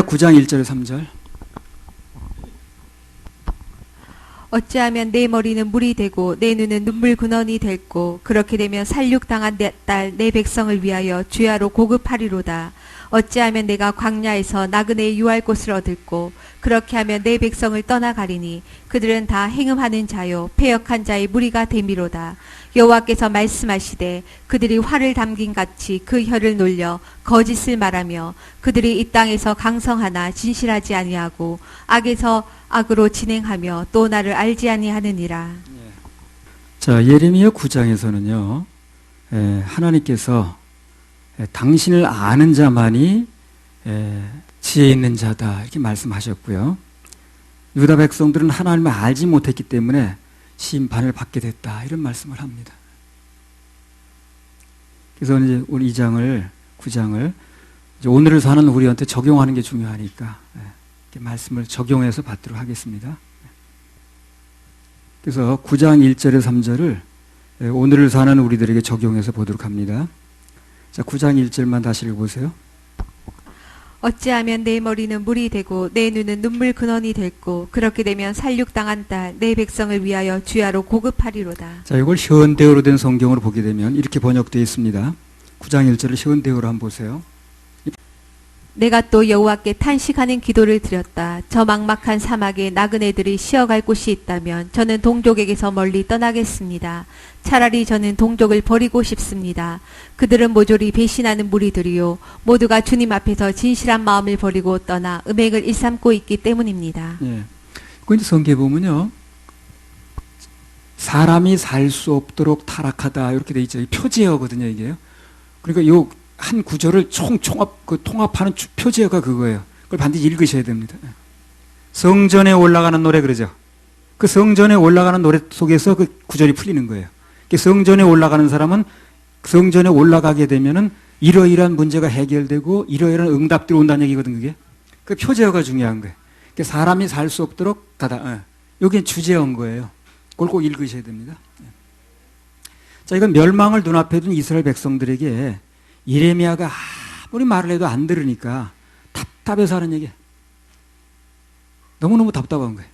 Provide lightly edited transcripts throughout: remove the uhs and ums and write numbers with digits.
9장 1절 3절. 어찌하면 내 머리는 물이 되고 내 눈은 눈물 근원이 될고 그렇게 되면 살육당한 내 딸 내 백성을 위하여 주야로 고급하리로다. 어찌하면 내가 광야에서 나그네의 유할 곳을 얻을고 그렇게 하면 내 백성을 떠나가리니 그들은 다 행음하는 자요 패역한 자의 무리가 됨이로다. 여호와께서 말씀하시되 그들이 활을 담긴 같이 그 혀를 놀려 거짓을 말하며 그들이 이 땅에서 강성하나 진실하지 아니하고 악에서 악으로 진행하며 또 나를 알지 아니하느니라. 자, 예레미야 9장에서는요, 하나님께서 당신을 아는 자만이 지혜 있는 자다 이렇게 말씀하셨고요. 유다 백성들은 하나님을 알지 못했기 때문에 심판을 받게 됐다 이런 말씀을 합니다. 그래서 이제 오늘 2장을 9장을 오늘을 사는 우리한테 적용하는 게 중요하니까 이렇게 말씀을 적용해서 받도록 하겠습니다. 그래서 9장 1절에 3절을 오늘을 사는 우리들에게 적용해서 보도록 합니다. 자, 9장 1절만 다시 읽어보세요. 어찌하면 내 머리는 물이 되고 내 눈은 눈물 근원이 됐고 그렇게 되면 살육당한 딸 내 백성을 위하여 주야로 고급하리로다. 자, 이걸 현대어로 된 성경으로 보게 되면 이렇게 번역되어 있습니다. 9장 1절을 현대어로 한번 보세요. 내가 또 여호와께 탄식하는 기도를 드렸다. 저 막막한 사막에 나그네들이 쉬어갈 곳이 있다면 저는 동족에게서 멀리 떠나겠습니다. 차라리 저는 동족을 버리고 싶습니다. 그들은 모조리 배신하는 무리들이요 모두가 주님 앞에서 진실한 마음을 버리고 떠나 음행을 일삼고 있기 때문입니다. 예. 그 이제 성경에 보면요, 사람이 살 수 없도록 타락하다 이렇게 돼 있죠. 이 표제어거든요, 이게요. 그러니까 요 한 구절을 통합하는 표제어가 그거예요. 그걸 반드시 읽으셔야 됩니다. 성전에 올라가는 노래 그러죠. 그 성전에 올라가는 노래 속에서 그 구절이 풀리는 거예요. 성전에 올라가는 사람은 성전에 올라가게 되면은 이러이러한 문제가 해결되고 이러이러한 응답들이 온다는 얘기거든, 그게. 그 표제어가 중요한 거예요. 사람이 살 수 없도록 가다. 여기는 주제어인 거예요. 그걸 꼭 읽으셔야 됩니다. 자, 이건 멸망을 눈앞에 둔 이스라엘 백성들에게 예레미야가 아무리 말을 해도 안 들으니까 답답해서 하는 얘기야. 너무너무 답답한 거예요.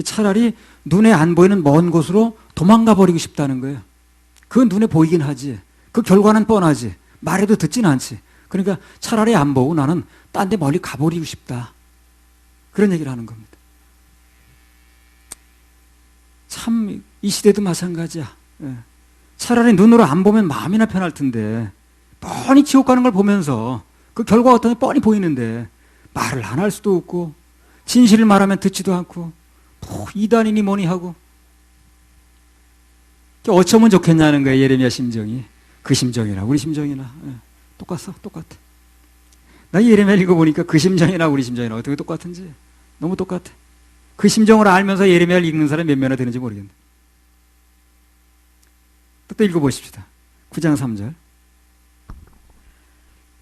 차라리 눈에 안 보이는 먼 곳으로 도망가 버리고 싶다는 거예요. 그건 눈에 보이긴 하지. 그 결과는 뻔하지. 말해도 듣진 않지. 그러니까 차라리 안 보고 나는 딴 데 멀리 가버리고 싶다. 그런 얘기를 하는 겁니다. 참, 이 시대도 마찬가지야. 예. 차라리 눈으로 안 보면 마음이나 편할 텐데 뻔히 지옥 가는 걸 보면서 그 결과가 어떤지 뻔히 보이는데 말을 안 할 수도 없고 진실을 말하면 듣지도 않고 뭐 이단이니 뭐니 하고 어쩌면 좋겠냐는 거예요. 예레미야 심정이. 그 심정이나 우리 심정이나 똑같아. 나 예레미야 읽어보니까 그 심정이나 우리 심정이나 어떻게 똑같은지 너무 똑같아. 그 심정을 알면서 예레미야를 읽는 사람이 몇 명이나 되는지 모르겠네. 또 읽어보십시다. 9장 3절.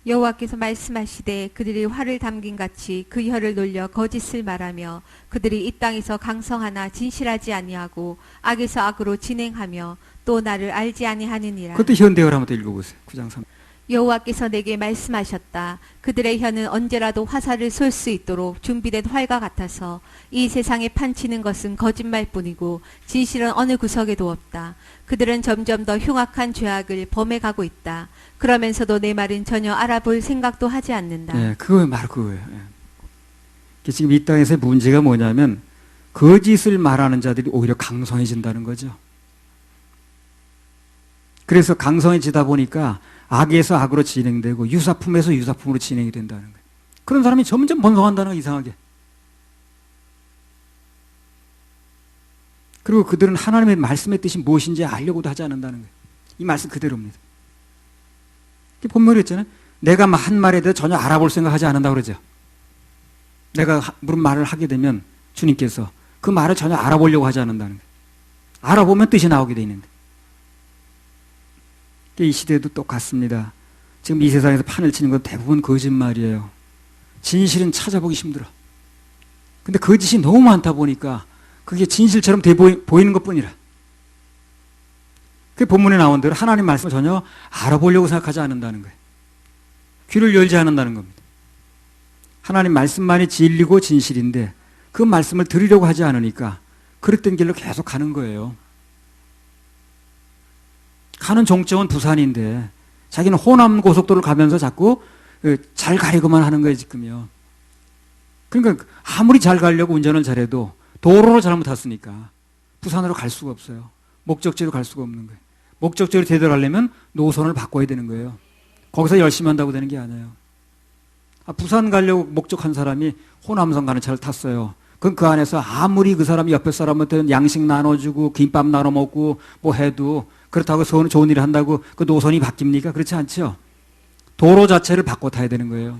여호와께서 말씀하시되 그들이 활을 담긴 같이 그 혀를 놀려 거짓을 말하며 그들이 이 땅에서 강성하나 진실하지 아니하고 악에서 악으로 진행하며 또 나를 알지 아니하느니라. 그것도 현대어로 한번 또 읽어보세요. 9장 3절. 여호와께서 내게 말씀하셨다. 그들의 혀는 언제라도 화살을 쏠 수 있도록 준비된 활과 같아서 이 세상에 판치는 것은 거짓말뿐이고 진실은 어느 구석에도 없다. 그들은 점점 더 흉악한 죄악을 범해가고 있다. 그러면서도 내 말은 전혀 알아볼 생각도 하지 않는다. 네, 그거예요. 바로 그거예요. 지금 이 땅에서의 문제가 뭐냐면 거짓을 말하는 자들이 오히려 강성해진다는 거죠. 그래서 강성해지다 보니까 악에서 악으로 진행되고 유사품에서 유사품으로 진행이 된다는 거예요. 그런 사람이 점점 번성한다는 거예요. 이상하게. 그리고 그들은 하나님의 말씀의 뜻이 무엇인지 알려고도 하지 않는다는 거예요. 이 말씀 그대로입니다. 본문에 있잖아요. 내가 한 말에 대해 전혀 알아볼 생각하지 않는다고 그러죠. 내가 무슨 말을 하게 되면 주님께서 그 말을 전혀 알아보려고 하지 않는다는 거예요. 알아보면 뜻이 나오게 돼 있는데. 이 시대도 똑같습니다. 지금 이 세상에서 판을 치는 건 대부분 거짓말이에요. 진실은 찾아보기 힘들어. 근데 거짓이 너무 많다 보니까 그게 진실처럼 보이는 것 뿐이라. 그 본문에 나온 대로 하나님 말씀을 전혀 알아보려고 생각하지 않는다는 거예요. 귀를 열지 않는다는 겁니다. 하나님 말씀만이 진리고 진실인데 그 말씀을 들으려고 하지 않으니까 그릇된 길로 계속 가는 거예요. 가는 종점은 부산인데 자기는 호남 고속도로를 가면서 자꾸 잘 가려고만 하는 거예요, 지금요. 그러니까 아무리 잘 가려고 운전을 잘해도 도로를 잘못 탔으니까 부산으로 갈 수가 없어요. 목적지로 갈 수가 없는 거예요. 목적지로 제대로 가려면 노선을 바꿔야 되는 거예요. 거기서 열심히 한다고 되는 게 아니에요. 부산 가려고 목적한 사람이 호남선 가는 차를 탔어요. 그럼 그 안에서 아무리 그 사람이 옆에 사람한테 양식 나눠주고 김밥 나눠 먹고 뭐 해도 그렇다고 좋은 일을 한다고 그 노선이 바뀝니까? 그렇지 않죠. 도로 자체를 바꿔 타야 되는 거예요.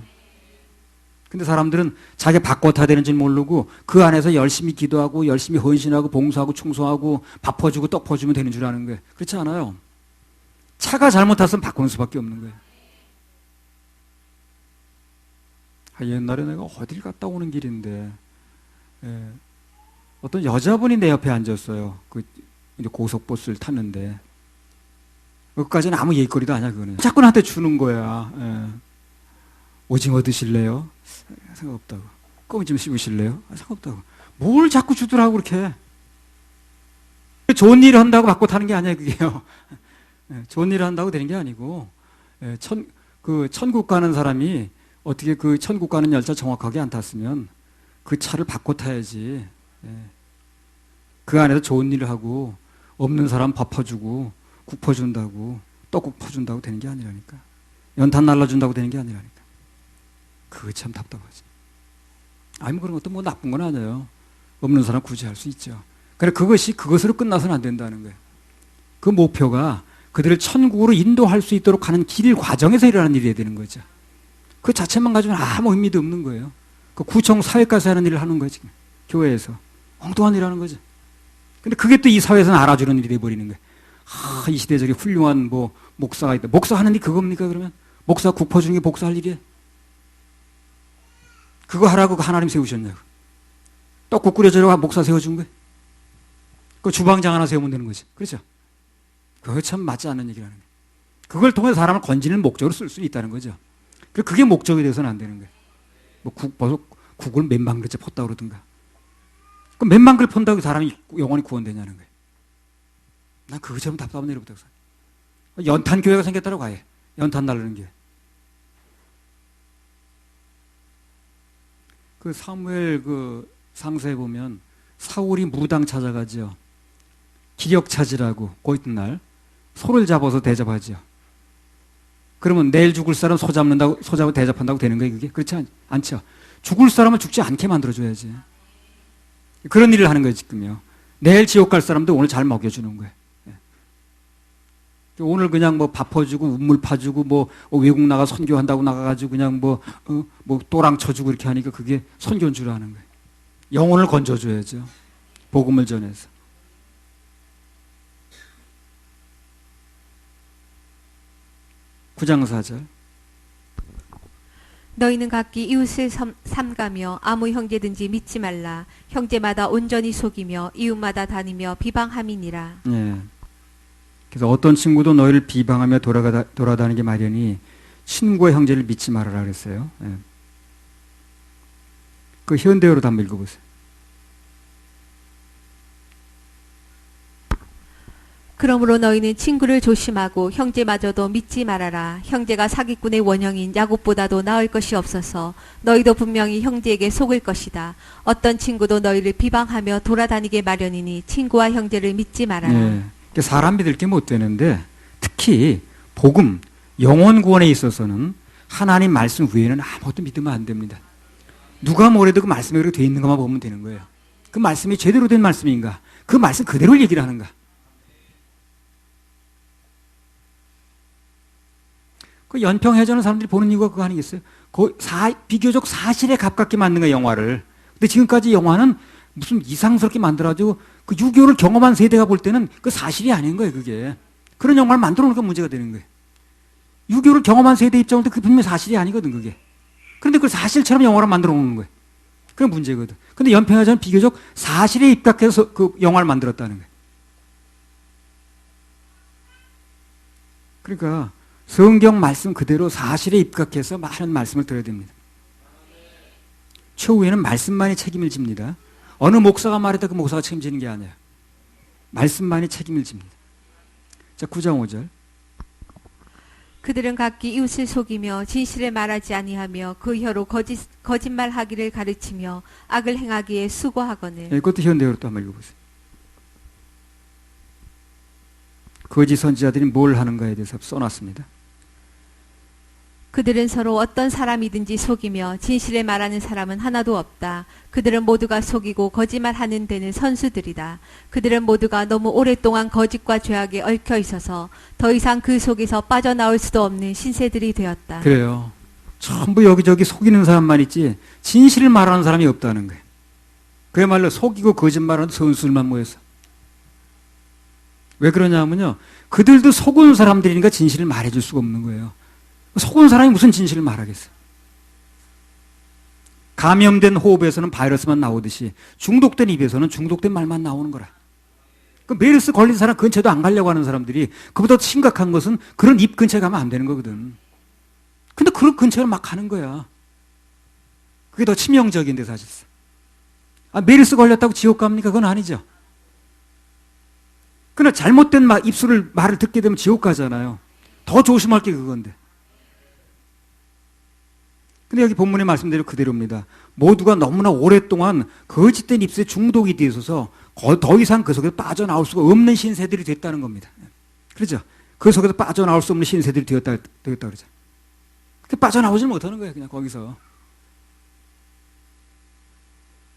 근데 사람들은 자기가 바꿔 타야 되는 줄 모르고 그 안에서 열심히 기도하고 열심히 헌신하고 봉사하고 충성하고 밥 퍼주고 떡 퍼주면 되는 줄 아는 거예요. 그렇지 않아요. 차가 잘못 탔으면 바꾸는 수밖에 없는 거예요. 옛날에 내가 어딜 갔다 오는 길인데 어떤 여자분이 내 옆에 앉았어요. 이제 고속버스를 탔는데 그것까지는 아무 얘기거리도 아니야. 그거는 자꾸 나한테 주는 거야. 오징어 드실래요? 상관없다고. 껌 좀 씹으실래요? 상관없다고. 뭘 자꾸 주더라고 그렇게. 좋은 일을 한다고 바꿔 타는 게 아니야 그게요. 좋은 일을 한다고 되는 게 아니고 천국 가는 사람이 어떻게 그 천국 가는 열차 정확하게 안 탔으면 그 차를 바꿔 타야지. 그 안에서 좋은 일을 하고 없는 사람 밥 퍼주고 국 퍼준다고 떡국 퍼준다고 되는 게 아니라니까. 연탄 날라준다고 되는 게 아니라니까. 그거 참 답답하지. 아니 뭐 그런 것도 뭐 나쁜 건 아니에요. 없는 사람 구제할 수 있죠. 그래 그것으로 끝나서는 안 된다는 거예요. 그 목표가 그들을 천국으로 인도할 수 있도록 하는 길 과정에서 일어나는 일이 되는 거죠. 그 자체만 가지고는 아무 의미도 없는 거예요. 그 구청 사회까지 하는 일을 하는 거예요, 지금. 교회에서. 엉뚱한 일을 하는 거죠. 근데 그게 또 이 사회에서는 알아주는 일이 돼버리는 거예요. 이 시대에 저기 훌륭한 목사가 있다. 목사 하는 일이 그겁니까, 그러면? 목사 국 퍼주는 게 목사할 일이에요? 그거 하라고 하나님 세우셨냐고. 떡국 끓여주려고 목사 세워준 거예요? 그 주방장 하나 세우면 되는 거지. 그렇죠? 그거 참 맞지 않는 얘기라는 거예요. 그걸 통해 사람을 건지는 목적으로 쓸 수 있다는 거죠. 그게 목적이 돼서는 안 되는 거예요. 국을 몇만 그릇째 펐다 그러든가. 그럼 몇만 그릇 펀다고 사람이 영원히 구원되냐는 거예요. 난 그것처럼 답답한 일을 못하고 살아요. 연탄 교회가 생겼다고 아예. 연탄 나르는 교회. 그 사무엘 상서에 보면 사울이 무당 찾아가죠. 기력 찾으라고 그 이튿날 소를 잡아서 대접하죠. 그러면 내일 죽을 사람 소 잡아 대접한다고 되는 거예요, 그게? 그렇지 않죠. 죽을 사람을 죽지 않게 만들어줘야지. 그런 일을 하는 거예요, 지금요. 내일 지옥 갈 사람도 오늘 잘 먹여주는 거예요. 오늘 그냥 밥 퍼주고, 우물 파주고, 외국 나가 선교한다고 나가가지고 그냥 또랑 쳐주고 이렇게 하니까 그게 선교인 줄 아는 거예요. 영혼을 건져줘야죠. 복음을 전해서. 구장 4절. 너희는 각기 이웃을 삼가며 아무 형제든지 믿지 말라. 형제마다 온전히 속이며 이웃마다 다니며 비방함이니라. 예. 그래서 어떤 친구도 너희를 비방하며 돌아다니게 마련이 친구와 형제를 믿지 말아라 그랬어요. 예. 그 현대어로도 한번 읽어보세요. 그러므로 너희는 친구를 조심하고 형제마저도 믿지 말아라. 형제가 사기꾼의 원형인 야곱보다도 나을 것이 없어서 너희도 분명히 형제에게 속을 것이다. 어떤 친구도 너희를 비방하며 돌아다니게 마련이니 친구와 형제를 믿지 말아라. 네. 사람 믿을 게 못 되는데 특히 복음, 영혼 구원에 있어서는 하나님 말씀 외에는 아무것도 믿으면 안 됩니다. 누가 뭐래도 그 말씀에 그렇게 돼 있는 것만 보면 되는 거예요. 그 말씀이 제대로 된 말씀인가? 그 말씀 그대로 얘기를 하는가? 그 연평해전을 사람들이 보는 이유가 그거 아니겠어요? 비교적 사실에 가깝게 만든 거예요, 영화를. 근데 지금까지 영화는 무슨 이상스럽게 만들어가지고 그 6.25를 경험한 세대가 볼 때는 그 사실이 아닌 거예요, 그게. 그런 영화를 만들어 놓으니까 문제가 되는 거예요. 6.25를 경험한 세대 입장으로 그 분명히 사실이 아니거든, 그게. 그런데 그걸 사실처럼 영화를 만들어 놓는 거예요. 그게 문제거든. 근데 연평해전은 비교적 사실에 입각해서 그 영화를 만들었다는 거예요. 그러니까 성경 말씀 그대로 사실에 입각해서 많은 말씀을 드려야 됩니다. 최후에는 말씀만이 책임을 집니다. 어느 목사가 말했다 그 목사가 책임지는 게 아니에요. 말씀만이 책임을 집니다. 자, 9장 5절. 그들은 각기 이웃을 속이며 진실을 말하지 아니하며 그 혀로 거짓말하기를 가르치며 악을 행하기에 수고하거늘. 이것도 현대어로 또 한번 읽어보세요. 거짓 선지자들이 뭘 하는가에 대해서 써놨습니다. 그들은 서로 어떤 사람이든지 속이며 진실을 말하는 사람은 하나도 없다. 그들은 모두가 속이고 거짓말하는 데는 선수들이다. 그들은 모두가 너무 오랫동안 거짓과 죄악에 얽혀 있어서 더 이상 그 속에서 빠져나올 수도 없는 신세들이 되었다. 그래요. 전부 여기저기 속이는 사람만 있지 진실을 말하는 사람이 없다는 거예요. 그야말로 속이고 거짓말하는 선수들만 모여서. 왜 그러냐면요. 그들도 속은 사람들이니까 진실을 말해줄 수가 없는 거예요. 속은 사람이 무슨 진실을 말하겠어. 감염된 호흡에서는 바이러스만 나오듯이 중독된 입에서는 중독된 말만 나오는 거라. 그 메르스 걸린 사람 근처도 안 가려고 하는 사람들이 그보다 심각한 것은 그런 입 근처에 가면 안 되는 거거든. 근데 그 근처에 막 가는 거야. 그게 더 치명적인데 사실상. 메르스 걸렸다고 지옥 갑니까? 그건 아니죠. 그러나 잘못된 말을 듣게 되면 지옥 가잖아요. 더 조심할 게 그건데. 근데 여기 본문의 말씀대로 그대로입니다. 모두가 너무나 오랫동안 거짓된 입술에 중독이 되어 있어서 더 이상 그 속에서 빠져나올 수가 없는 신세들이 됐다는 겁니다. 그렇죠? 그 속에서 빠져나올 수 없는 신세들이 되었다 그러죠. 빠져나오지 못하는 거예요. 그냥 거기서.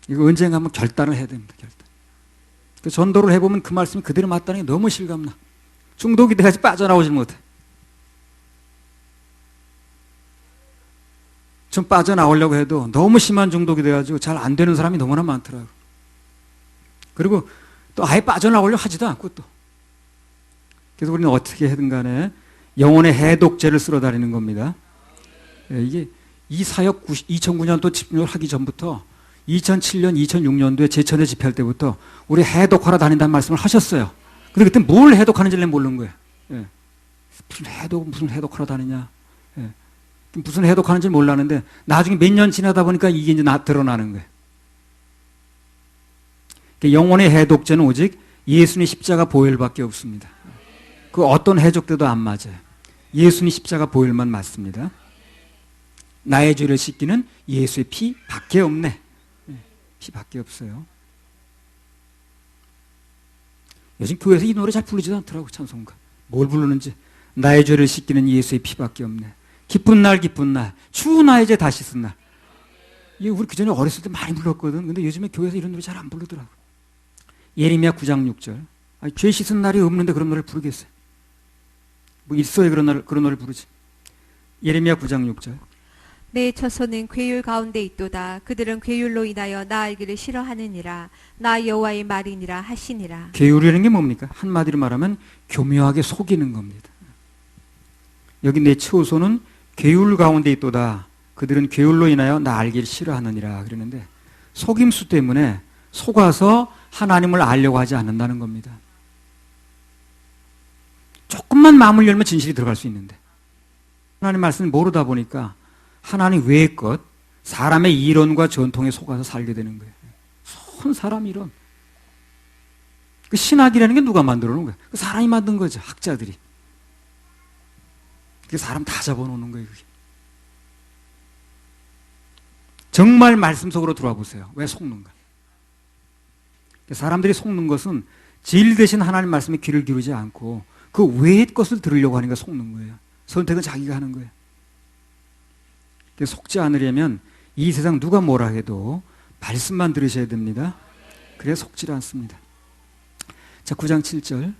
이거 언젠가 한번 결단을 해야 됩니다. 결단. 그 전도를 해보면 그 말씀이 그대로 맞다는 게 너무 실감나. 중독이 돼가지고 빠져나오지 못해. 좀 빠져나오려고 해도 너무 심한 중독이 돼가지고 잘 안 되는 사람이 너무나 많더라고요. 그리고 또 아예 빠져나오려고 하지도 않고 또. 그래서 우리는 어떻게 하든 간에 영혼의 해독제를 쓸어 다니는 겁니다. 이게 이 사역 2009년도 집중을 하기 전부터 2007년, 2006년도에 제천에 집회할 때부터 우리 해독하러 다닌다는 말씀을 하셨어요. 근데 그때 뭘 해독하는지를 모르는 거예요. 예. 무슨 해독하러 다니냐. 예. 무슨 해독하는지 몰랐는데 나중에 몇 년 지나다 보니까 이게 이제 드러나는 거예요. 영혼의 해독제는 오직 예수님 십자가 보혈밖에 없습니다. 그 어떤 해독제도 안 맞아요. 예수님 십자가 보혈만 맞습니다. 나의 죄를 씻기는 예수의 피밖에 없네. 피밖에 없어요. 요즘 교회에서 이 노래 잘 부르지도 않더라고, 찬송가. 뭘 부르는지. 나의 죄를 씻기는 예수의 피밖에 없네. 기쁜 날, 기쁜 날. 추운 나의 죄 다시 쓴 날. 이게 우리 그전에 어렸을 때 많이 불렀거든. 근데 요즘에 교회에서 이런 노래 잘 안 부르더라고. 예레미야 9장 6절. 죄 씻은 날이 없는데 그런 노래를 부르겠어요. 뭐 있어야 그런 노래를 부르지. 예레미야 9장 6절. 내 처소는 괴율 가운데 있도다. 그들은 괴율로 인하여 나 알기를 싫어하느니라. 나 여호와의 말이니라 하시니라. 괴율이라는 게 뭡니까? 한마디로 말하면 교묘하게 속이는 겁니다. 여기 내 처소는 괴율 가운데 있도다. 그들은 괴율로 인하여 나 알기를 싫어하느니라 그러는데 속임수 때문에 속아서 하나님을 알려고 하지 않는다는 겁니다. 조금만 마음을 열면 진실이 들어갈 수 있는데 하나님 말씀을 모르다 보니까 하나님 외의 것, 사람의 이론과 전통에 속아서 살게 되는 거예요. 손 사람 이론. 그 신학이라는 게 누가 만들어 놓은 거예요? 그 사람이 만든 거죠. 학자들이. 그 사람 다 잡아놓는 거예요. 그게. 정말 말씀 속으로 들어와 보세요. 왜 속는가? 사람들이 속는 것은 질 대신 하나님 말씀에 귀를 기울이지 않고 그 외의 것을 들으려고 하니까 속는 거예요. 선택은 자기가 하는 거예요. 속지 않으려면 이 세상 누가 뭐라 해도 말씀만 들으셔야 됩니다. 그래야 속지 않습니다. 자, 9장 7절.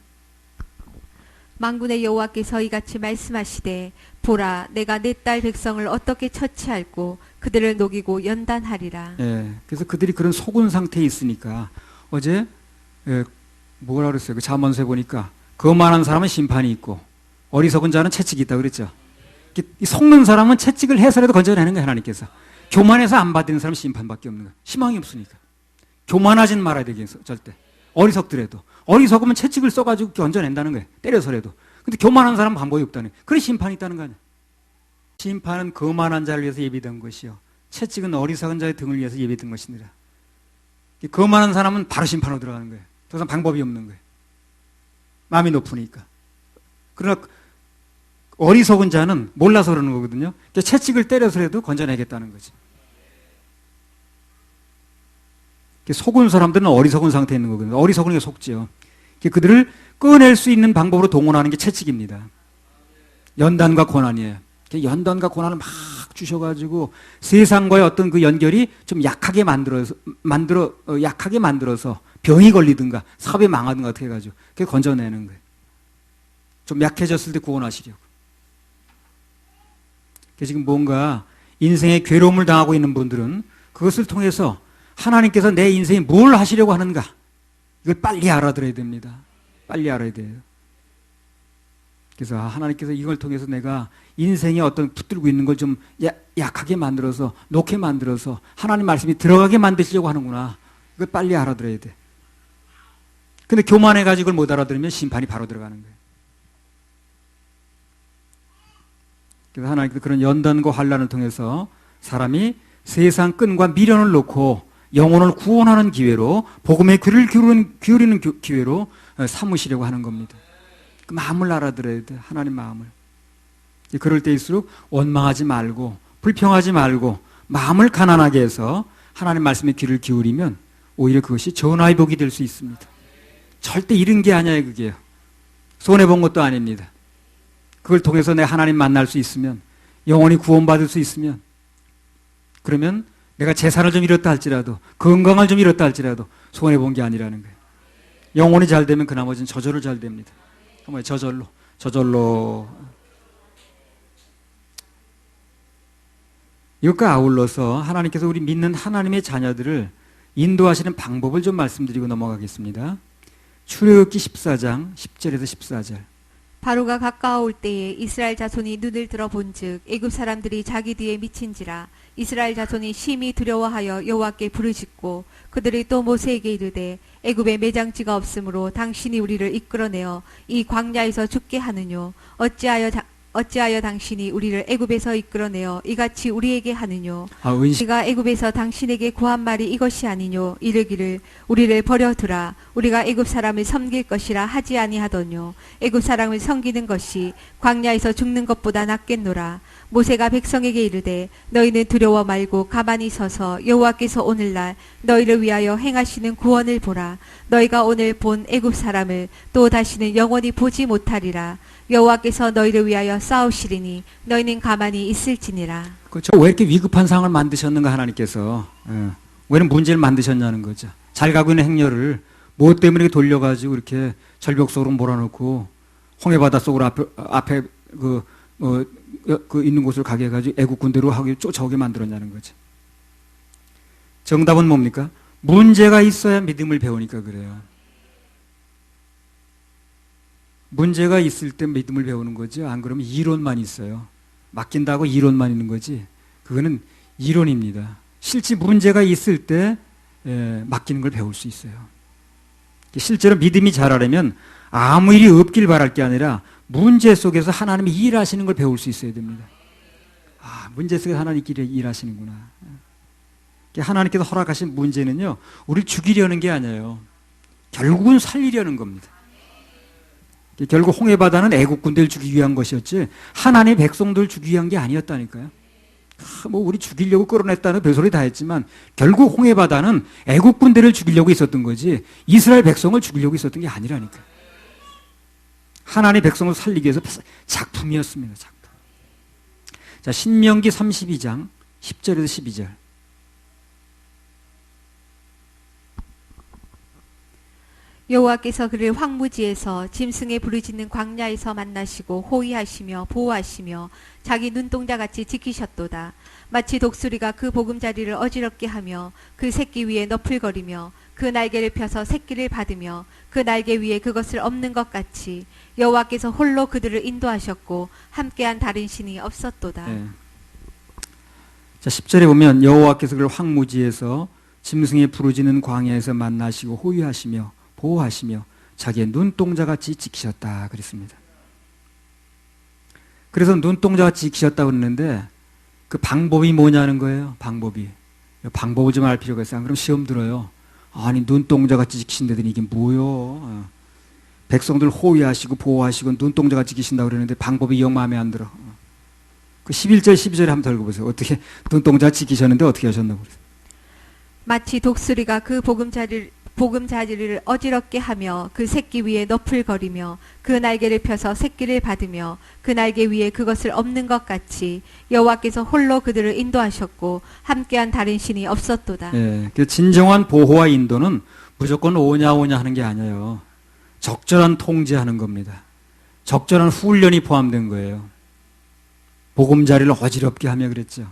만군의 여호와께서 이같이 말씀하시되 보라 내가 내 딸 백성을 어떻게 처치할고 그들을 녹이고 연단하리라. 예, 그래서 그들이 그런 속은 상태에 있으니까 어제 뭐라 그랬어요? 그 잠언서에 보니까 거만한 사람은 심판이 있고 어리석은 자는 채찍이 있다 그랬죠. 이 속는 사람은 채찍을 해서라도 건져내는 거예요. 하나님께서. 교만해서 안 받는 사람은 심판밖에 없는 거예요. 희망이 없으니까. 교만하진 말아야 되겠어. 절대. 어리석더라도. 어리석으면 채찍을 써가지고 건져낸다는 거예요. 때려서라도. 근데 교만한 사람은 방법이 없다는 거예요. 그래 심판이 있다는 거 아니에요. 심판은 거만한 자를 위해서 예비된 것이요 채찍은 어리석은 자의 등을 위해서 예비된 것이니라. 거만한 사람은 바로 심판으로 들어가는 거예요. 더 이상 방법이 없는 거예요. 마음이 높으니까. 그러나 어리석은 자는 몰라서 그러는 거거든요. 채찍을 때려서라도 건져내겠다는 거지. 속은 사람들은 어리석은 상태에 있는 거거든요. 어리석은 게 속지요. 그들을 꺼낼 수 있는 방법으로 동원하는 게 채찍입니다. 연단과 고난이에요. 연단과 고난을 막 주셔가지고 세상과의 어떤 그 연결이 좀 약하게 만들어서 병이 걸리든가 사업이 망하든가 어떻게 해가지고 그게 건져내는 거예요. 좀 약해졌을 때 구원하시려고. 지금 뭔가 인생의 괴로움을 당하고 있는 분들은 그것을 통해서 하나님께서 내 인생에 뭘 하시려고 하는가 이걸 빨리 알아들어야 됩니다. 빨리 알아야 돼요. 그래서 하나님께서 이걸 통해서 내가 인생에 어떤 붙들고 있는 걸 좀 약하게 만들어서 놓게 만들어서 하나님 말씀이 들어가게 만드시려고 하는구나. 이걸 빨리 알아들어야 돼. 근데 교만해가지고 이걸 못 알아들으면 심판이 바로 들어가는 거예요. 그래서 하나님께서 그런 연단과 환난을 통해서 사람이 세상 끈과 미련을 놓고 영혼을 구원하는 기회로 복음의 귀를 기울이는 기회로 삼으시려고 하는 겁니다. 그 마음을 알아들어야 돼. 하나님 마음을. 그럴 때일수록 원망하지 말고 불평하지 말고 마음을 가난하게 해서 하나님 말씀에 귀를 기울이면 오히려 그것이 전화의 복이 될 수 있습니다. 절대 잃은 게 아니에요. 그게요. 손해본 것도 아닙니다. 그걸 통해서 내 하나님 만날 수 있으면 영원히 구원받을 수 있으면 그러면 내가 재산을 좀 잃었다 할지라도 건강을 좀 잃었다 할지라도 손해본 게 아니라는 거예요. 영혼이 잘 되면 그 나머지는 저절로 잘 됩니다. 정말 저절로 이것과 아울러서 하나님께서 우리 믿는 하나님의 자녀들을 인도하시는 방법을 좀 말씀드리고 넘어가겠습니다. 출애굽기 14장 10절에서 14절. 바로가 가까워올 때에 이스라엘 자손이 눈을 들어 본즉 애굽 사람들이 자기 뒤에 미친지라. 이스라엘 자손이 심히 두려워하여 여호와께 부르짖고 그들이 또 모세에게 이르되 애굽에 매장지가 없으므로 당신이 우리를 이끌어내어 이 광야에서 죽게 하느뇨. 어찌하여 당신이 우리를 애굽에서 이끌어내어 이같이 우리에게 하느뇨. 우리가 애굽에서 당신에게 구한 말이 이것이 아니뇨. 이르기를 우리를 버려두라. 우리가 애굽 사람을 섬길 것이라 하지 아니하더뇨. 애굽 사람을 섬기는 것이 광야에서 죽는 것보다 낫겠노라. 모세가 백성에게 이르되 너희는 두려워 말고 가만히 서서 여호와께서 오늘날 너희를 위하여 행하시는 구원을 보라. 너희가 오늘 본 애굽 사람을 또 다시는 영원히 보지 못하리라. 여호와께서 너희를 위하여 싸우시리니 너희는 가만히 있을지니라. 그렇죠. 왜 이렇게 위급한 상황을 만드셨는가 하나님께서. 왜 문제를 만드셨냐는 거죠. 잘 가고 있는 행렬을 뭐 때문에 이렇게 돌려가지고 이렇게 절벽 속으로 몰아넣고 홍해바다 속으로 앞에 그 있는 곳을 가게 해가지고 애국 군대로 하게 쫓아오게 만들었냐는 거죠. 정답은 뭡니까? 문제가 있어야 믿음을 배우니까 그래요. 문제가 있을 때 믿음을 배우는 거지. 안 그러면 이론만 있어요. 맡긴다고 이론만 있는 거지. 그거는 이론입니다. 실제 문제가 있을 때 맡기는 걸 배울 수 있어요. 실제로 믿음이 자라려면 아무 일이 없길 바랄 게 아니라 문제 속에서 하나님이 일하시는 걸 배울 수 있어야 됩니다. 아, 문제 속에서 하나님끼리 일하시는구나. 하나님께서 허락하신 문제는요, 우리를 죽이려는 게 아니에요. 결국은 살리려는 겁니다. 결국 홍해바다는 애국 군대를 죽이기 위한 것이었지 하나님의 백성들을 죽이기 위한 게 아니었다니까요. 뭐 우리 죽이려고 끌어냈다는 별소리 다 했지만 결국 홍해바다는 애국 군대를 죽이려고 있었던 거지 이스라엘 백성을 죽이려고 있었던 게 아니라니까요. 하나님의 백성을 살리기 위해서 작품이었습니다. 작품. 자, 신명기 32장 10절에서 12절. 여호와께서 그를 황무지에서 짐승의 부르짖는 광야에서 만나시고 호위하시며 보호하시며 자기 눈동자같이 지키셨도다. 마치 독수리가 그 보금자리를 어지럽게 하며 그 새끼 위에 너풀거리며 그 날개를 펴서 새끼를 받으며 그 날개 위에 그것을 엎는 것 같이 여호와께서 홀로 그들을 인도하셨고 함께한 다른 신이 없었도다. 네. 자, 10절에 보면 여호와께서 그를 황무지에서 짐승의 부르짖는 광야에서 만나시고 호위하시며 보호하시며 자기의 눈동자같이 지키셨다 그랬습니다. 그래서 눈동자같이 지키셨다고 그러는데 그 방법이 뭐냐는 거예요. 방법을 좀 알 필요가 있어요. 안 그러면 시험 들어요. 아니 눈동자같이 지키신다더니 이게 뭐요? 백성들 호위하시고 보호하시고 눈동자같이 지키신다고 그러는데 방법이 영 마음에 안 들어. 그 11절 12절에 한번 더 읽어보세요. 어떻게 눈동자 지키셨는데 어떻게 하셨나 그래요. 마치 독수리가 그 보금자리를 어지럽게 하며 그 새끼 위에 너풀거리며 그 날개를 펴서 새끼를 받으며 그 날개 위에 그것을 엎는 것 같이 여호와께서 홀로 그들을 인도하셨고 함께한 다른 신이 없었도다. 예, 그 진정한 보호와 인도는 무조건 오냐 하는 게 아니에요. 적절한 통제하는 겁니다. 적절한 훈련이 포함된 거예요. 보금자리를 어지럽게 하며 그랬죠.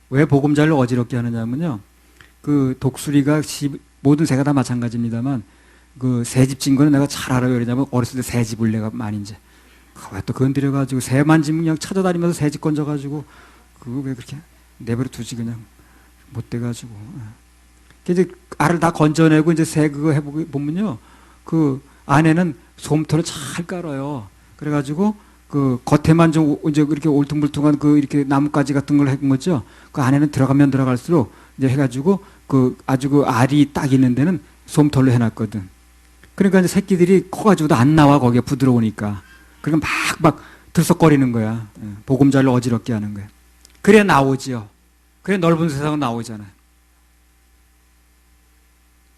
왜 보금자리를 어지럽게 하느냐면요. 그 독수리가 모든 새가 다 마찬가지입니다만 그 새집 진 거는 내가 잘 알아요. 왜냐면 어렸을 때 새집을 내가 많이 이제 왜 또 건드려가지고 새만 지면 그냥 찾아다니면서 새집 건져가지고 그거 왜 그렇게 내버려 두지 그냥 못 돼가지고 이제 알을 다 건져내고 이제 새 그거 해보면요 그 안에는 솜털을 잘 깔아요. 그래가지고 그 겉에만 좀 이제 이렇게 울퉁불퉁한 그 이렇게 나뭇가지 같은 걸 해본 거죠. 그 안에는 들어가면 들어갈수록 이제 해가지고 그 아주 그 알이 딱 있는 데는 솜털로 해놨거든. 그러니까 이제 새끼들이 커가지고도 안 나와 거기에 부드러우니까. 그러니까 막 들썩거리는 거야. 보금자리를 어지럽게 하는 거야. 그래 나오지요. 그래 넓은 세상으로 나오잖아요.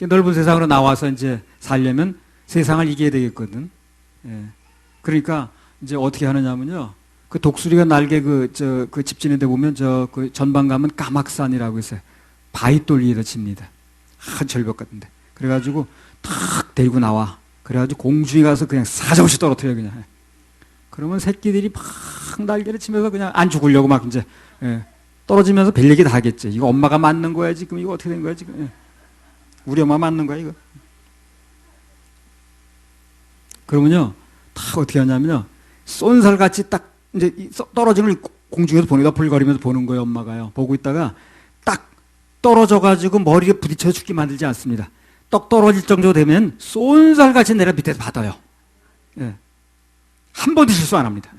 넓은 세상으로 나와서 이제 살려면 세상을 이겨야 되겠거든. 예. 그러니까 이제 어떻게 하느냐면요. 그 독수리가 날개 그 집 지는 데 보면 그 전방 가면 까막산이라고 있어요. 바위돌 위에다 칩니다. 한 절벽 같은데. 그래가지고 탁 데리고 나와. 그래가지고 공중에 가서 그냥 사정없이 떨어뜨려 그냥. 그러면 새끼들이 막 날개를 치면서 그냥 안 죽으려고 막 이제 떨어지면서 별 얘기 다 하겠지. 이거 엄마가 맞는 거야 지금 이거 어떻게 된 거야 지금. 우리 엄마 맞는 거야 이거. 그러면요 다 어떻게 하냐면요 쏜살같이 딱 이제 떨어지는 걸 공중에서 보내다 불거리면서 보는 거예요. 엄마가요. 보고 있다가 딱 떨어져가지고 머리에 부딪혀 죽게 만들지 않습니다. 떡 떨어질 정도 되면 쏜살같이 내려 밑에서 받아요. 예. 한 번도 실수 안 합니다.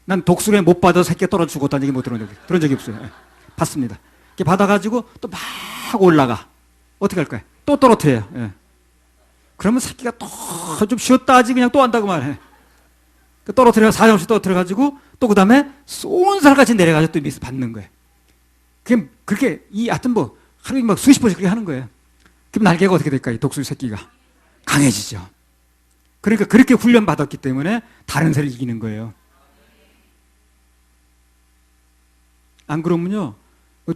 난 독수리에 못 받아서 새끼 떨어져 죽었다는 얘기 못 들은 적이 없어요. 예. 봤습니다. 이렇게 받아가지고 또 막 올라가. 어떻게 할 거야? 또 떨어뜨려요. 예. 그러면 새끼가 또 좀 쉬었다 하지 그냥 또 한다고 말해. 떨어뜨려 사정없이 떨어뜨려가지고 또 그 다음에 쏜살같이 내려가지고 또 밑에서 받는 거예요. 그게 그렇게 하여튼 뭐 하루에 막 수십 번씩 그렇게 하는 거예요. 그럼 날개가 어떻게 될까요? 독수리 새끼가 강해지죠. 그러니까 그렇게 훈련 받았기 때문에 다른 새를 이기는 거예요. 안 그러면요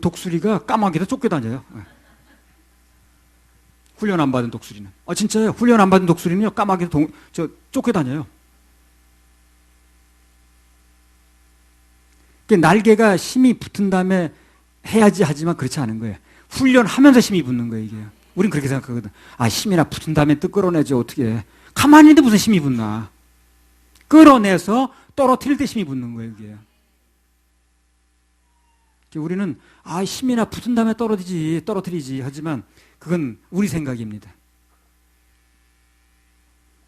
독수리가 까마귀도 쫓겨다녀요. 훈련 안 받은 독수리는. 진짜요. 훈련 안 받은 독수리는요 까마귀도 쫓겨다녀요. 날개가 힘이 붙은 다음에 해야지 하지만 그렇지 않은 거예요. 훈련하면서 힘이 붙는 거예요, 이게. 우린 그렇게 생각하거든. 힘이나 붙은 다음에 또 끌어내지, 어떻게 해. 가만히 있는데 무슨 힘이 붙나. 끌어내서 떨어뜨릴 때 힘이 붙는 거예요, 이게. 우리는, 힘이나 붙은 다음에 떨어뜨리지. 하지만 그건 우리 생각입니다.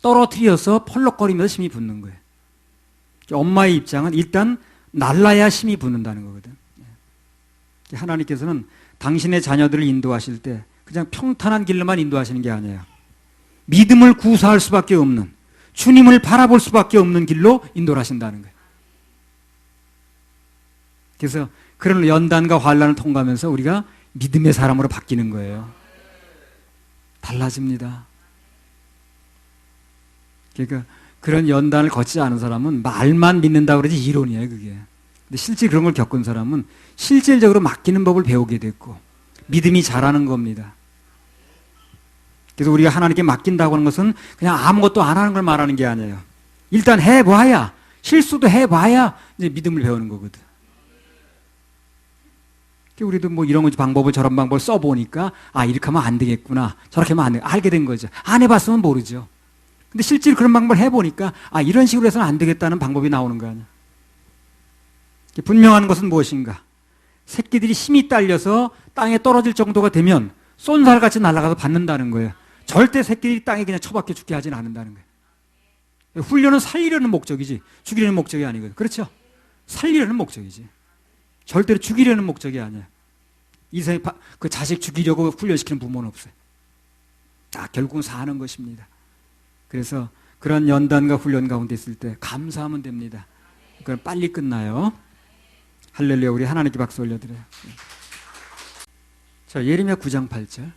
떨어뜨려서 펄럭거리면서 힘이 붙는 거예요. 엄마의 입장은 일단 날라야 힘이 붙는다는 거거든. 하나님께서는 당신의 자녀들을 인도하실 때 그냥 평탄한 길로만 인도하시는 게 아니에요. 믿음을 구사할 수밖에 없는, 주님을 바라볼 수밖에 없는 길로 인도를 하신다는 거예요. 그래서 그런 연단과 환난을 통과하면서 우리가 믿음의 사람으로 바뀌는 거예요. 달라집니다. 그러니까 그런 연단을 걷지 않은 사람은 말만 믿는다고 그러지 이론이에요, 그게. 근데 실제 그런 걸 겪은 사람은 실질적으로 맡기는 법을 배우게 됐고 믿음이 자라는 겁니다. 그래서 우리가 하나님께 맡긴다고 하는 것은 그냥 아무것도 안 하는 걸 말하는 게 아니에요. 일단 해봐야, 실수도 해봐야 이제 믿음을 배우는 거거든. 우리도 뭐 이런 방법을 저런 방법을 써보니까 이렇게 하면 안 되겠구나, 저렇게 하면 안 돼, 알게 된 거죠. 안 해봤으면 모르죠. 근데 실제로 그런 방법을 해보니까 이런 식으로 해서는 안 되겠다는 방법이 나오는 거 아니야. 분명한 것은 무엇인가? 새끼들이 힘이 딸려서 땅에 떨어질 정도가 되면 쏜살같이 날아가서 받는다는 거예요. 절대 새끼들이 땅에 그냥 처박혀 죽게 하지는 않는다는 거예요. 훈련은 살리려는 목적이지 죽이려는 목적이 아니거든. 그렇죠? 살리려는 목적이지. 절대로 죽이려는 목적이 아니에요. 이생에 그 자식 죽이려고 훈련시키는 부모는 없어요. 결국은 사는 것입니다. 그래서 그런 연단과 훈련 가운데 있을 때 감사하면 됩니다. 그건 빨리 끝나요. 할렐루야. 우리 하나님께 박수 올려드려요. 자, 예레미야 9장 8절.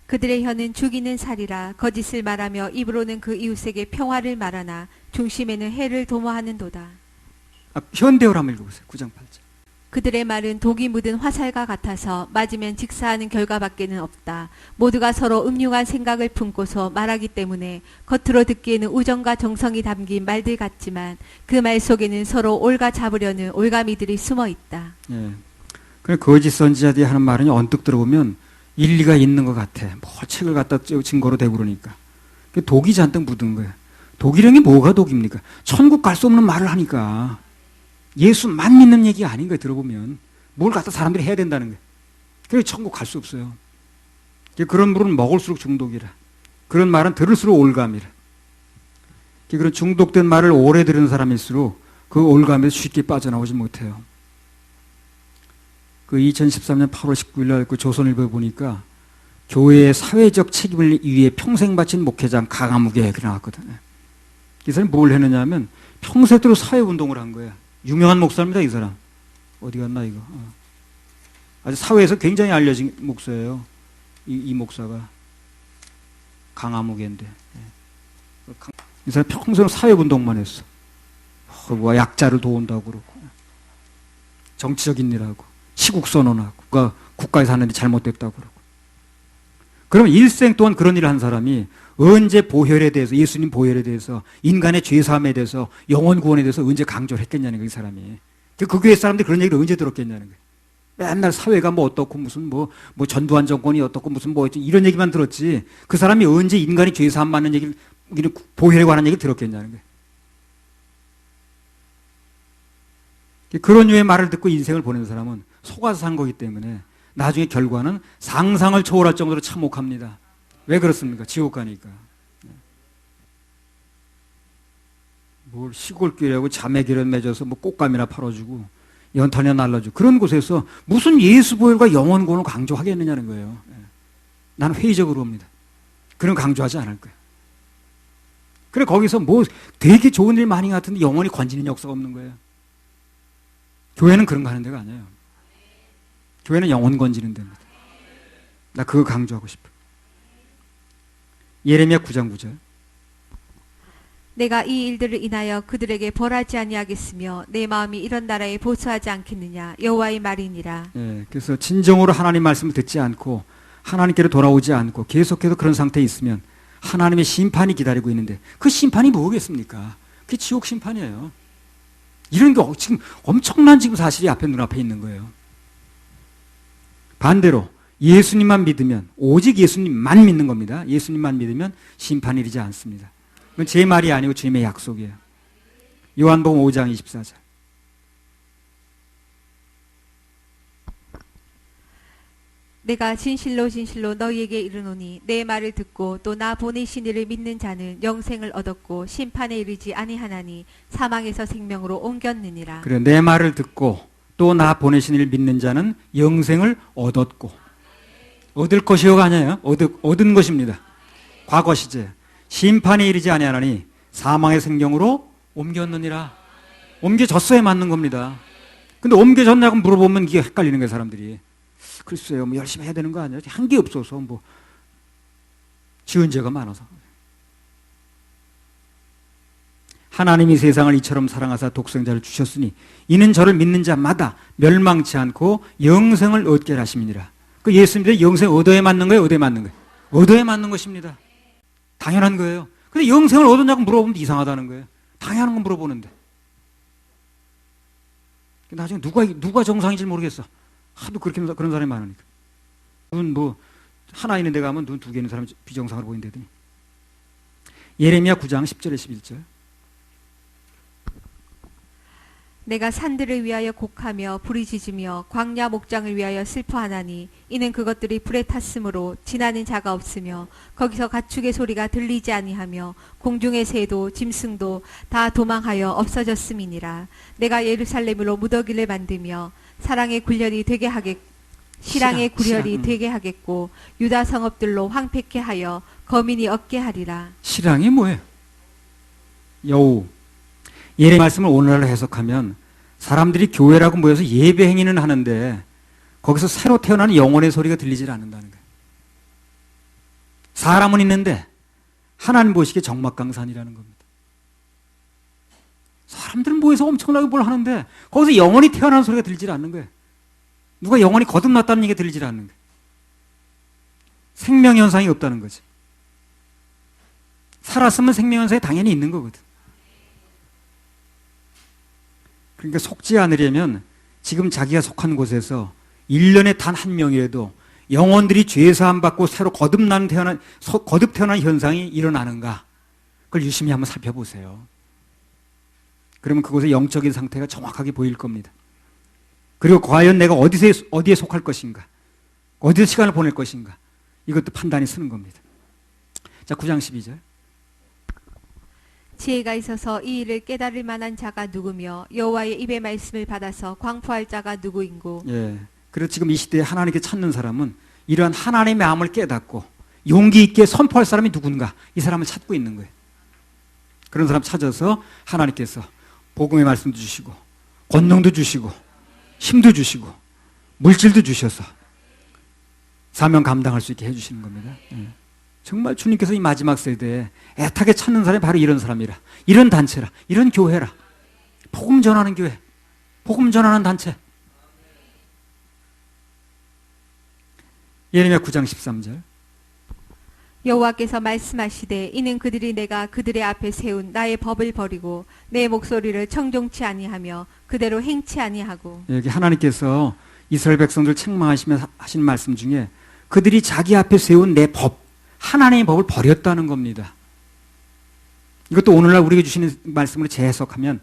그들의 혀는 죽이는 살이라 거짓을 말하며 입으로는 그 이웃에게 평화를 말하나 중심에는 해를 도모하는도다. 현대어로 한번 읽어보세요. 9장 8절. 그들의 말은 독이 묻은 화살과 같아서 맞으면 직사하는 결과밖에는 없다. 모두가 서로 음흉한 생각을 품고서 말하기 때문에 겉으로 듣기에는 우정과 정성이 담긴 말들 같지만 그 말 속에는 서로 옳가 잡으려는 올가미들이 숨어 있다. 예. 그래 거짓 선지자들이 하는 말은 언뜻 들어보면 일리가 있는 것 같아. 뭐 책을 갖다 증거로 대고 그러니까. 독이 잔뜩 묻은 거야. 독이란 게 뭐가 독입니까? 천국 갈 수 없는 말을 하니까. 예수만 믿는 얘기가 아닌 거예요. 들어보면 뭘 갖다 사람들이 해야 된다는 거예요. 그래서 천국 갈 수 없어요. 그런 물은 먹을수록 중독이라. 그런 말은 들을수록 올감이라. 그런 중독된 말을 오래 들은 사람일수록 그 올감에서 쉽게 빠져나오지 못해요. 그 2013년 8월 19일 날 그 조선일보에 보니까 교회의 사회적 책임을 위해 평생 바친 목회자 강화무게 그렇게 나왔거든요. 이 사람이 뭘 했느냐 하면 평생도록 사회운동을 한 거야. 유명한 목사입니다, 이 사람. 어디 갔나, 이거. 아주 사회에서 굉장히 알려진 목사예요. 이 목사가. 강화무게인데. 이 사람 평생 사회운동만 했어. 약자를 도운다고 그러고. 정치적인 일하고. 시국선언하고. 그러니까 국가에서 하는데 잘못됐다고 그러고. 그러면 일생 동안 그런 일을 한 사람이 언제 보혈에 대해서, 예수님 보혈에 대해서, 인간의 죄사함에 대해서, 영혼 구원에 대해서 언제 강조를 했겠냐는 거예요, 이 사람이. 그 교회 사람들이 그런 얘기를 언제 들었겠냐는 거예요. 맨날 사회가 뭐 어떻고, 무슨 뭐 전두환 정권이 어떻고, 무슨 뭐 이런 얘기만 들었지, 그 사람이 언제 인간이 죄사함 받는 얘기를, 보혈에 관한 얘기를 들었겠냐는 거예요. 그런 류의 말을 듣고 인생을 보내는 사람은 속아서 산 거기 때문에 나중에 결과는 상상을 초월할 정도로 참혹합니다. 왜 그렇습니까? 지옥 가니까. 뭘 시골길하고 자매기를 맺어서 뭐 꽃감이나 팔아주고 연탄이나 날라주고 그런 곳에서 무슨 예수 보혈과 영원 구원을 강조하겠느냐는 거예요. 나는 회의적으로 봅니다. 그런 강조하지 않을 거예요. 그래 거기서 뭐 되게 좋은 일 많이 같은데 영원히 건지는 역사가 없는 거예요. 교회는 그런 거 하는 데가 아니에요. 교회는 영혼 건지는 데입니다. 나 그거 강조하고 싶어. 예레미야 9장 9절. 내가 이 일들을 인하여 그들에게 벌하지 아니하겠으며 내 마음이 이런 나라에 보수하지 않겠느냐 여호와의 말이니라. 예, 그래서 진정으로 하나님 말씀을 듣지 않고 하나님께로 돌아오지 않고 계속해서 그런 상태에 있으면 하나님의 심판이 기다리고 있는데 그 심판이 뭐겠습니까? 그게 지옥 심판이에요. 이런 게 지금 엄청난 지금 사실이 앞에 눈앞에 있는 거예요. 반대로 예수님만 믿으면 오직 예수님만 믿는 겁니다. 예수님만 믿으면 심판이 이르지 않습니다. 그건 제 말이 아니고 주님의 약속이에요. 요한복음 5장 24절. 내가 진실로 진실로 너희에게 이르노니 내 말을 듣고 또 나 보내신 이를 믿는 자는 영생을 얻었고 심판에 이르지 아니하나니 사망에서 생명으로 옮겼느니라. 그래 내 말을 듣고 또 나 보내신 이를 믿는 자는 영생을 얻었고 얻을 것이요가 아니에요. 얻은 것입니다. 과거 시제. 심판에 이르지 아니하나니 사망의 생명으로 옮겼느니라. 옮겨졌어야 맞는 겁니다. 근데 옮겨졌냐고 물어보면 이게 헷갈리는 거예요, 사람들이. 글쎄요, 뭐 열심히 해야 되는 거 아니에요? 한 게 없어서, 뭐. 지은 죄가 많아서. 하나님이 세상을 이처럼 사랑하사 독생자를 주셨으니 이는 저를 믿는 자마다 멸망치 않고 영생을 얻게 하심이니라. 그 예수님의 영생 얻어야 맞는 거예요? 얻어야 맞는 거예요? 얻어야 맞는 것입니다. 당연한 거예요. 근데 영생을 얻었냐고 물어보면 이상하다는 거예요. 당연한 건 물어보는데. 나중에 누가 정상인지 모르겠어. 하도 그렇게 그런 사람이 많으니까. 눈 뭐 하나 있는 데 가면 눈 두 개 있는 사람이 비정상으로 보인다더니. 예레미야 9장 10절에 11절. 내가 산들을 위하여 곡하며 부르짖으며 광야 목장을 위하여 슬퍼하나니 이는 그것들이 불에 탔으므로 지나는 자가 없으며 거기서 가축의 소리가 들리지 아니하며 공중의 새도 짐승도 다 도망하여 없어졌음이니라. 내가 예루살렘으로 무더기를 만들며 사랑의 굴열이 되게 하겠고 실랑의 굴열이 되게 하겠고 유다 성읍들로 황폐케 하여 거민이 얻게 하리라. 실랑이 뭐예요? 여우. 예레미야 말씀을 오늘날로 해석하면 사람들이 교회라고 모여서 예배 행위는 하는데 거기서 새로 태어나는 영혼의 소리가 들리질 않는다는 거예요. 사람은 있는데 하나님 보시기에 적막강산이라는 겁니다. 사람들은 모여서 엄청나게 뭘 하는데 거기서 영혼이 태어나는 소리가 들리질 않는 거예요. 누가 영혼이 거듭났다는 얘기가 들리질 않는 거예요. 생명현상이 없다는 거지. 살았으면 생명현상이 당연히 있는 거거든. 그러니까 속지 않으려면 지금 자기가 속한 곳에서 1년에 단 한 명이라도 영혼들이 죄사함 받고 새로 거듭 태어난 현상이 일어나는가, 그걸 유심히 한번 살펴보세요. 그러면 그곳의 영적인 상태가 정확하게 보일 겁니다. 그리고 과연 내가 어디에 속할 것인가, 어디서 시간을 보낼 것인가, 이것도 판단이 서는 겁니다. 자, 9장 12절. 지혜가 있어서 이 일을 깨달을 만한 자가 누구며 여호와의 입의 말씀을 받아서 광포할 자가 누구인고. 예. 그래서 지금 이 시대에 하나님께 찾는 사람은 이러한 하나님의 마음을 깨닫고 용기 있게 선포할 사람이 누군가, 이 사람을 찾고 있는 거예요. 그런 사람 찾아서 하나님께서 복음의 말씀도 주시고 권능도 주시고 힘도 주시고 물질도 주셔서 사명 감당할 수 있게 해주시는 겁니다. 예. 정말 주님께서 이 마지막 세대에 애타게 찾는 사람이 바로 이런 사람이라, 이런 단체라, 이런 교회라. 복음 전하는 교회, 복음 전하는 단체. 예레미야 9장 13절. 여호와께서 말씀하시되 이는 그들이 내가 그들의 앞에 세운 나의 법을 버리고 내 목소리를 청종치 아니하며 그대로 행치 아니하고. 여기 하나님께서 이스라엘 백성들 책망하시며 하신 말씀 중에 그들이 자기 앞에 세운 내 법, 하나님의 법을 버렸다는 겁니다. 이것도 오늘날 우리에게 주시는 말씀으로 재해석하면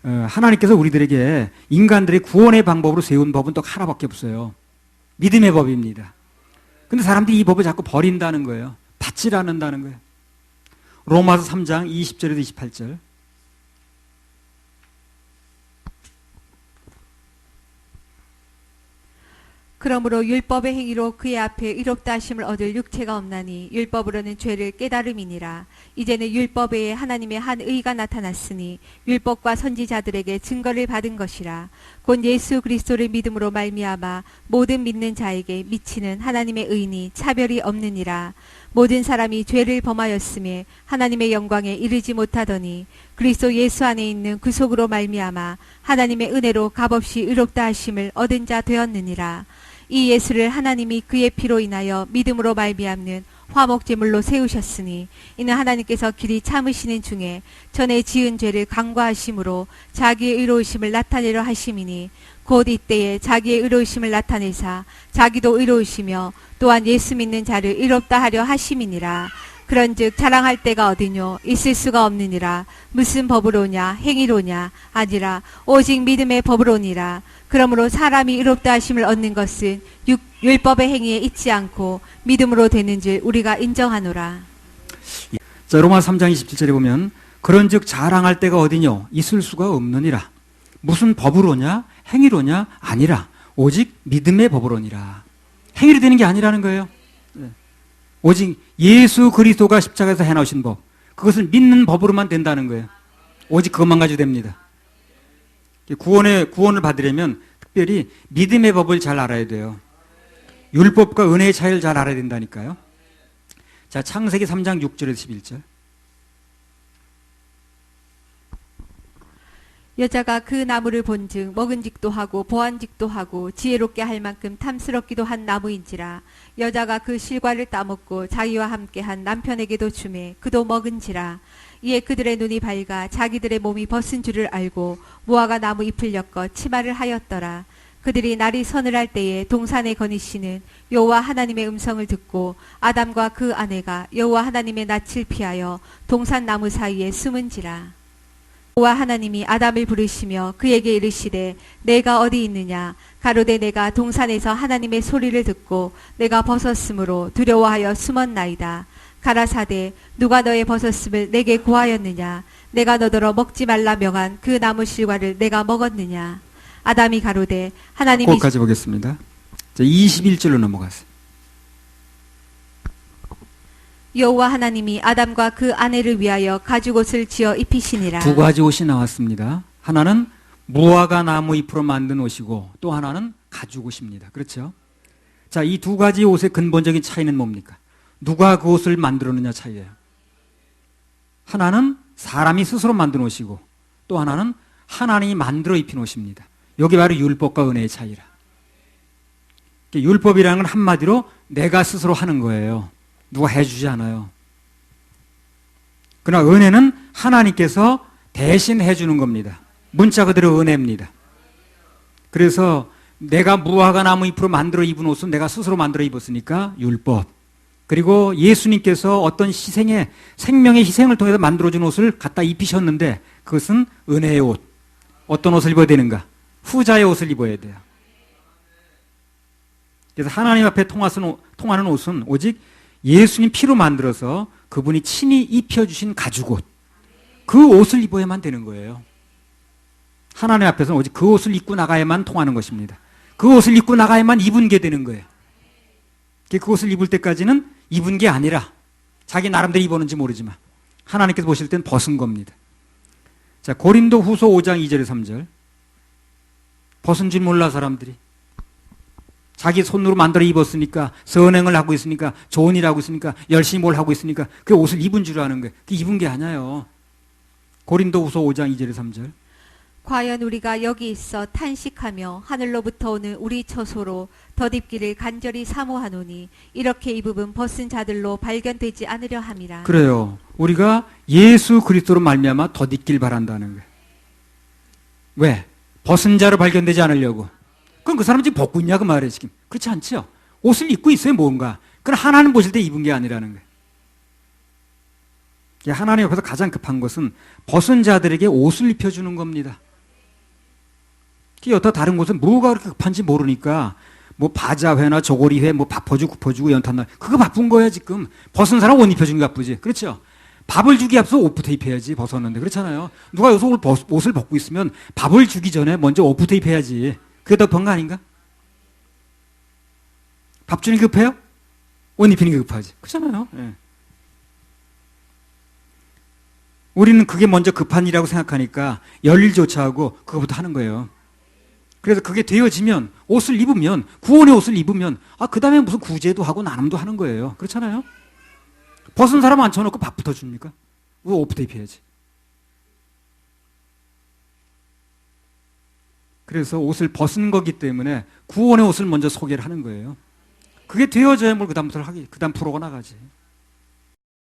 하나님께서 우리들에게 인간들의 구원의 방법으로 세운 법은 또 하나밖에 없어요. 믿음의 법입니다. 근데 사람들이 이 법을 자꾸 버린다는 거예요. 받질 않는다는 거예요. 로마서 3장 20절에서 28절. 그러므로 율법의 행위로 그의 앞에 의롭다 하심을 얻을 육체가 없나니 율법으로는 죄를 깨달음이니라. 이제는 율법 외에 하나님의 한 의가 나타났으니 율법과 선지자들에게 증거를 받은 것이라. 곧 예수 그리스도를 믿음으로 말미암아 모든 믿는 자에게 미치는 하나님의 의니 차별이 없느니라. 모든 사람이 죄를 범하였음에 하나님의 영광에 이르지 못하더니 그리스도 예수 안에 있는 구속으로 말미암아 하나님의 은혜로 값없이 의롭다 하심을 얻은 자 되었느니라. 이 예수를 하나님이 그의 피로 인하여 믿음으로 말미암는 화목제물로 세우셨으니 이는 하나님께서 길이 참으시는 중에 전에 지은 죄를 간과하심으로 자기의 의로우심을 나타내려 하심이니 곧 이때에 자기의 의로우심을 나타내사 자기도 의로우시며 또한 예수 믿는 자를 의롭다 하려 하심이니라. 그런즉 자랑할 때가 어디뇨? 있을 수가 없느니라. 무슨 법으로냐? 행위로냐? 아니라 오직 믿음의 법으로니라. 그러므로 사람이 의롭다 하심을 얻는 것은 율법의 행위에 있지 않고 믿음으로 되는 줄 우리가 인정하노라. 자, 로마 3장 27절에 보면 그런즉 자랑할 때가 어디뇨? 있을 수가 없느니라. 무슨 법으로냐? 행위로냐? 아니라 오직 믿음의 법으로니라. 행위로 되는 게 아니라는 거예요. 오직 예수 그리스도가 십자가에서 해놓으신 법, 그것을 믿는 법으로만 된다는 거예요. 오직 그것만 가지고 됩니다. 구원을 받으려면 특별히 믿음의 법을 잘 알아야 돼요. 율법과 은혜의 차이를 잘 알아야 된다니까요. 자, 창세기 3장 6절에서 11절. 여자가 그 나무를 본즉 먹은직도 하고 보안직도 하고 지혜롭게 할 만큼 탐스럽기도 한 나무인지라. 여자가 그 실과를 따먹고 자기와 함께한 남편에게도 주매 그도 먹은지라. 이에 그들의 눈이 밝아 자기들의 몸이 벗은 줄을 알고 무화과 나무 잎을 엮어 치마를 하였더라. 그들이 날이 서늘할 때에 동산에 거니시는 여호와 하나님의 음성을 듣고 아담과 그 아내가 여호와 하나님의 낯을 피하여 동산 나무 사이에 숨은지라. 여호와 하나님이 아담을 부르시며 그에게 이르시되 내가 어디 있느냐 가로되 내가 동산에서 하나님의 소리를 듣고 내가 벗었으므로 두려워하여 숨었나이다. 가라사대 누가 너의 벗었음을 내게 고하였느냐 내가 너더러 먹지 말라 명한 그 나무 실과를 내가 먹었느냐. 아담이 가로되 하나님이 거기까지 보겠습니다. 자, 21절로 넘어가세요. 여호와 하나님이 아담과 그 아내를 위하여 가죽옷을 지어 입히시니라. 두 가지 옷이 나왔습니다. 하나는 무화과 나무 잎으로 만든 옷이고 또 하나는 가죽 옷입니다. 그렇죠? 자, 이 두 가지 옷의 근본적인 차이는 뭡니까? 누가 그 옷을 만들었느냐 차이예요. 하나는 사람이 스스로 만든 옷이고 또 하나는 하나님이 만들어 입힌 옷입니다. 여기 바로 율법과 은혜의 차이라. 율법이라는 건 한마디로 내가 스스로 하는 거예요. 누가 해주지 않아요. 그러나 은혜는 하나님께서 대신 해주는 겁니다. 문자 그대로 은혜입니다. 그래서 내가 무화과 나무 잎으로 만들어 입은 옷은 내가 스스로 만들어 입었으니까 율법. 그리고 예수님께서 어떤 희생의 생명의 희생을 통해서 만들어준 옷을 갖다 입히셨는데 그것은 은혜의 옷. 어떤 옷을 입어야 되는가? 후자의 옷을 입어야 돼요. 그래서 하나님 앞에 통하는 옷은 오직 예수님 피로 만들어서 그분이 친히 입혀주신 가죽옷. 그 옷을 입어야만 되는 거예요. 하나님 앞에서는 오직 그 옷을 입고 나가야만 통하는 것입니다. 그 옷을 입고 나가야만 입은 게 되는 거예요. 그 옷을 입을 때까지는 입은 게 아니라 자기 나름대로 입었는지 모르지만 하나님께서 보실 땐 벗은 겁니다. 자, 고린도 후서 5장 2절에 3절. 벗은 줄 몰라 사람들이. 자기 손으로 만들어 입었으니까 선행을 하고 있으니까 좋은 일 하고 있으니까 열심히 뭘 하고 있으니까 그 옷을 입은 줄 아는 거예요. 그 입은 게 아니에요. 고린도 후서 5장 2절에 3절. 과연 우리가 여기 있어 탄식하며 하늘로부터 오는 우리 처소로 덧입기를 간절히 사모하노니 이렇게 입음은 벗은 자들로 발견되지 않으려 함이라. 그래요. 우리가 예수 그리스도로 말미암아 덧입길 바란다는 거예요. 왜? 벗은 자로 발견되지 않으려고. 그럼 그 사람 지금 벗고 있냐 그 말이에요 지금. 그렇지 않죠? 옷을 입고 있어요 뭔가. 그건 하나님 보실 때 입은 게 아니라는 거예요. 하나님 옆에서 가장 급한 것은 벗은 자들에게 옷을 입혀주는 겁니다. 여타 다른 곳은 뭐가 그렇게 급한지 모르니까 뭐 바자회나 조고리회 뭐 밥퍼주고 굽어주고 연탄날 그거 바쁜 거야 지금. 벗은 사람 옷 입혀주는 게 바쁘지. 그렇죠? 밥을 주기 앞서 옷부터 입혀야지 벗었는데. 그렇잖아요. 누가 여기서 옷을 벗고 있으면 밥을 주기 전에 먼저 옷부터 입혀야지. 그게 더 급한 거 아닌가? 밥 주는 게 급해요? 옷 입히는 게 급하지. 그렇잖아요. 예. 우리는 그게 먼저 급한 일이라고 생각하니까 열일조차 하고 그거부터 하는 거예요. 그래서 그게 되어지면 옷을 입으면 구원의 옷을 입으면 그 다음에 무슨 구제도 하고 나눔도 하는 거예요. 그렇잖아요. 벗은 사람 앉혀놓고 밥부터 줍니까? 왜 옷부터 입혀야지. 그래서 옷을 벗은 거기 때문에 구원의 옷을 먼저 소개를 하는 거예요. 그게 되어져야 뭘 그 다음 프로가 나가지.